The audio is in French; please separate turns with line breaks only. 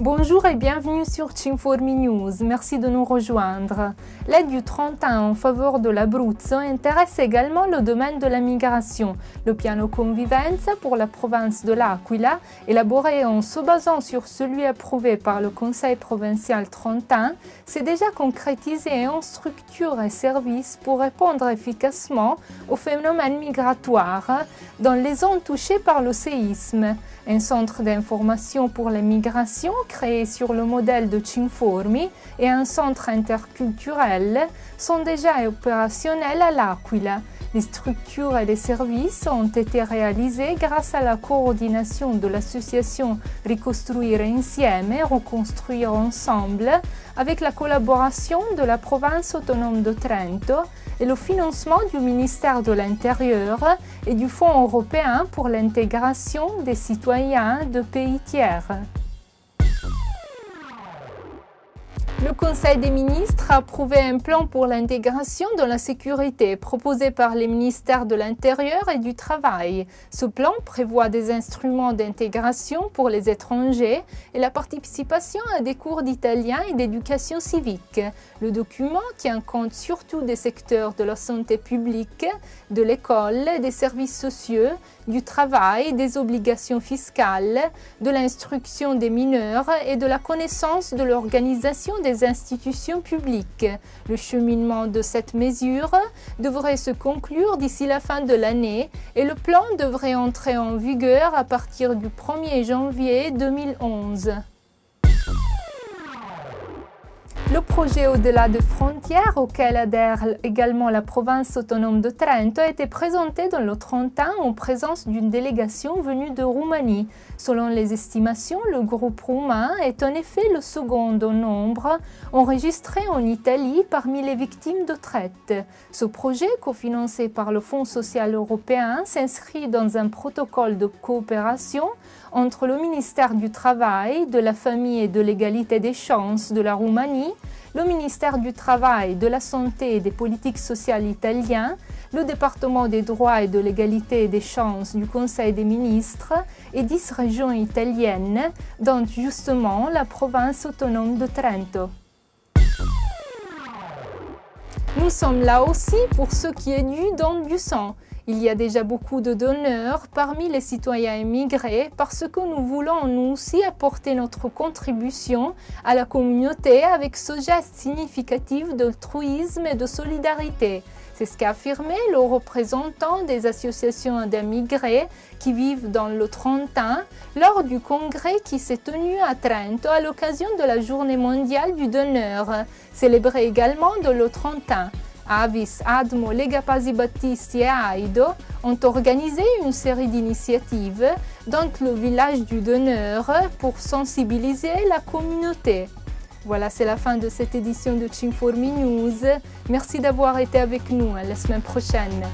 Bonjour et bienvenue sur Cinformi News. Merci de nous rejoindre. L'aide du 31 en faveur de l'Abruzzo intéresse également le domaine de la migration. Le piano Convivenza pour la province de l'Aquila, élaboré en se basant sur celui approuvé par le Conseil provincial 31, s'est déjà concrétisé en structure et services pour répondre efficacement aux phénomènes migratoires dans les zones touchées par le séisme. Un centre d'information pour les migrations créé sur le modèle de Cinformi et un centre interculturel sont déjà opérationnels à l'Aquila. Les structures et les services ont été réalisés grâce à la coordination de l'association Ricostruire Insieme, Reconstruire Ensemble, avec la collaboration de la province autonome de Trento et le financement du ministère de l'Intérieur et du Fonds européen pour l'intégration des citoyens de pays tiers. Le Conseil des ministres a approuvé un plan pour l'intégration de la sécurité proposé par les ministères de l'Intérieur et du Travail. Ce plan prévoit des instruments d'intégration pour les étrangers et la participation à des cours d'italien et d'éducation civique. Le document tient compte surtout des secteurs de la santé publique, de l'école, des services sociaux, du travail, des obligations fiscales, de l'instruction des mineurs et de la connaissance de l'organisation des institutions publiques. Le cheminement de cette mesure devrait se conclure d'ici la fin de l'année et le plan devrait entrer en vigueur à partir du 1er janvier 2011. Le projet Au-delà des frontières, auquel adhère également la province autonome de Trento, a été présenté dans le 31 en présence d'une délégation venue de Roumanie. Selon les estimations, le groupe roumain est en effet le second en nombre enregistré en Italie parmi les victimes de traite. Ce projet, cofinancé par le Fonds social européen, s'inscrit dans un protocole de coopération entre le ministère du Travail, de la Famille et de l'Égalité des chances de la Roumanie, le ministère du Travail, de la Santé et des Politiques sociales italien, le département des droits et de l'égalité des chances du Conseil des ministres et 10 régions italiennes, dont justement la province autonome de Trento. Nous sommes là aussi pour ce qui est dû don du sang. Il y a déjà beaucoup de donneurs parmi les citoyens immigrés parce que nous voulons nous aussi apporter notre contribution à la communauté avec ce geste significatif d'altruisme et de solidarité. C'est ce qu'a affirmé le représentant des associations d'immigrés qui vivent dans le Trentin lors du congrès qui s'est tenu à Trento à l'occasion de la Journée mondiale du donneur, célébrée également dans le Trentin. Avis, Admo, Lega Pasi Battisti et Aido ont organisé une série d'initiatives dans le village du donneur pour sensibiliser la communauté. Voilà, c'est la fin de cette édition de Cinformi News. Merci d'avoir été avec nous. À la semaine prochaine.